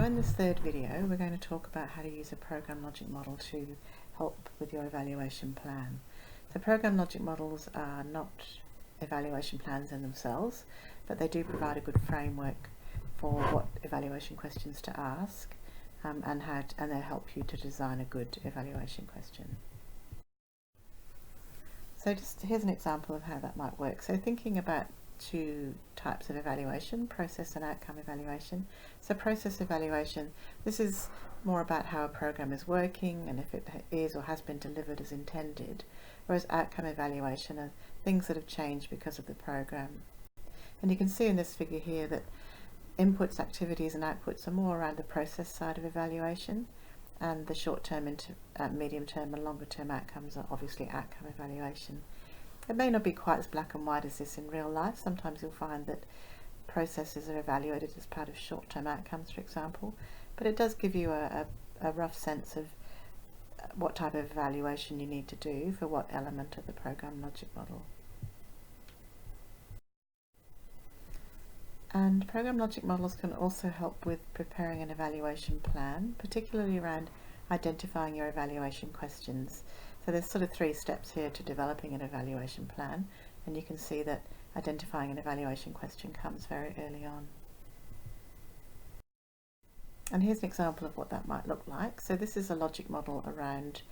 So in this third video, we're going to talk about how to use a program logic model to help with your evaluation plan. So program logic models are not evaluation plans in themselves, but they do provide a good framework for what evaluation questions to ask, and they help you to design a good evaluation question. So just here's an example of how that might work. So thinking about two types of evaluation, process and outcome evaluation. So process evaluation, this is more about how a program is working and if it is or has been delivered as intended, whereas outcome evaluation are things that have changed because of the program. And you can see in this figure here that inputs, activities and outputs are more around the process side of evaluation, and the short-term, medium-term and longer-term outcomes are obviously outcome evaluation. It may not be quite as black and white as this in real life. Sometimes you'll find that processes are evaluated as part of short-term outcomes, for example, but it does give you a rough sense of what type of evaluation you need to do for what element of the program logic model. And program logic models can also help with preparing an evaluation plan, particularly around identifying your evaluation questions. So there's sort of 3 steps here to developing an evaluation plan, and you can see that identifying an evaluation question comes very early on. And here's an example of what that might look like. So this is a logic model around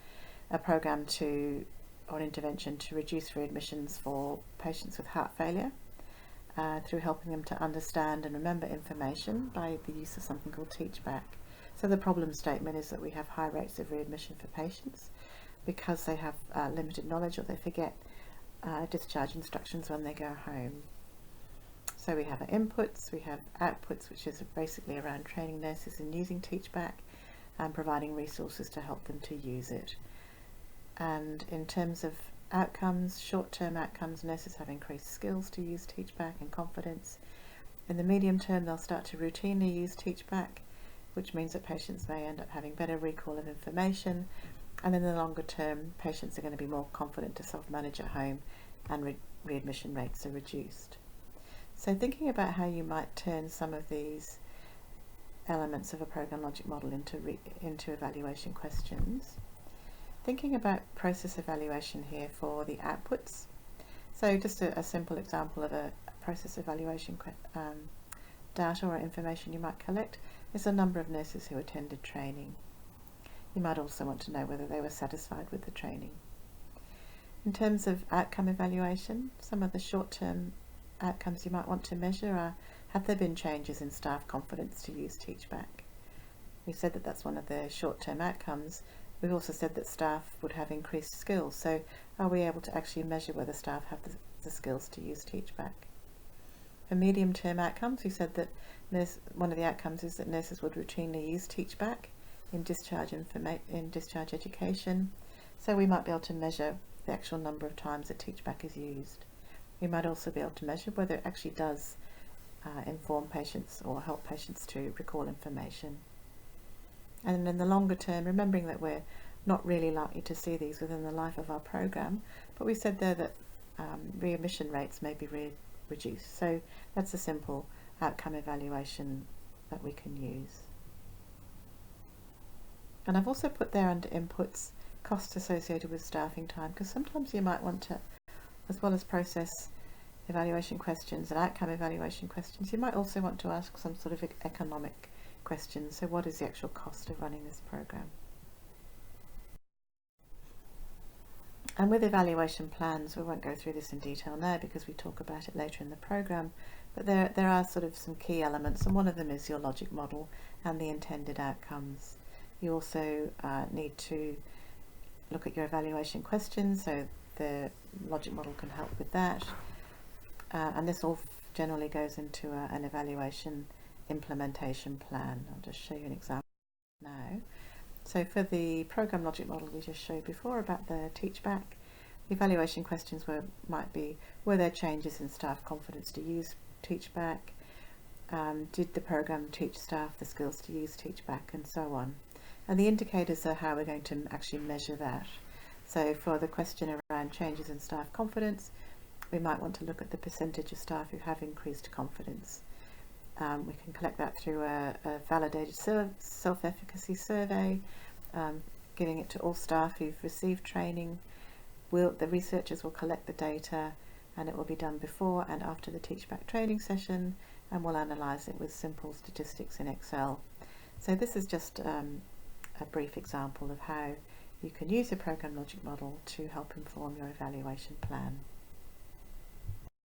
a program or an intervention to reduce readmissions for patients with heart failure through helping them to understand and remember information by the use of something called teachback. So the problem statement is that we have high rates of readmission for patients because they have limited knowledge or they forget discharge instructions when they go home. So we have our inputs, we have outputs, which is basically around training nurses in using teachback and providing resources to help them to use it. And in terms of outcomes, short-term outcomes, nurses have increased skills to use teachback and confidence. In the medium term, they'll start to routinely use teachback, which means that patients may end up having better recall of information. And in the longer term, patients are going to be more confident to self-manage at home and readmission rates are reduced. So thinking about how you might turn some of these elements of a program logic model into evaluation questions. Thinking about process evaluation here for the outputs. So just a simple example of a process evaluation data or information you might collect is the number of nurses who attended training. You might also want to know whether they were satisfied with the training. In terms of outcome evaluation, some of the short-term outcomes you might want to measure are, have there been changes in staff confidence to use teachback? We said that that's one of the short-term outcomes. We've also said that staff would have increased skills, so are we able to actually measure whether staff have the skills to use teachback? For medium-term outcomes, we said that one of the outcomes is that nurses would routinely use teachback in discharge education, so we might be able to measure the actual number of times that teachback is used. We might also be able to measure whether it actually does inform patients or help patients to recall information. And in the longer term, remembering that we're not really likely to see these within the life of our program, but we said there that readmission rates may be reduced. So that's a simple outcome evaluation that we can use. And I've also put there under inputs costs associated with staffing time, because sometimes you might want to, as well as process evaluation questions and outcome evaluation questions, you might also want to ask some sort of economic questions. So what is the actual cost of running this program? And with evaluation plans, we won't go through this in detail now because we talk about it later in the program, but there are sort of some key elements, and one of them is your logic model and the intended outcomes. You also need to look at your evaluation questions, so the logic model can help with that. And this all generally goes into an evaluation implementation plan. I'll just show you an example now. So for the program logic model we just showed before about the teachback, the evaluation questions might be, were there changes in staff confidence to use teachback? Did the program teach staff the skills to use teachback, and so on? And the indicators are how we're going to actually measure that. So for the question around changes in staff confidence, we might want to look at the percentage of staff who have increased confidence. We can collect that through a validated self-efficacy survey, giving it to all staff who've received training. The researchers will collect the data, and it will be done before and after the Teach Back training session, and we'll analyse it with simple statistics in Excel. So this is just a brief example of how you can use a program logic model to help inform your evaluation plan.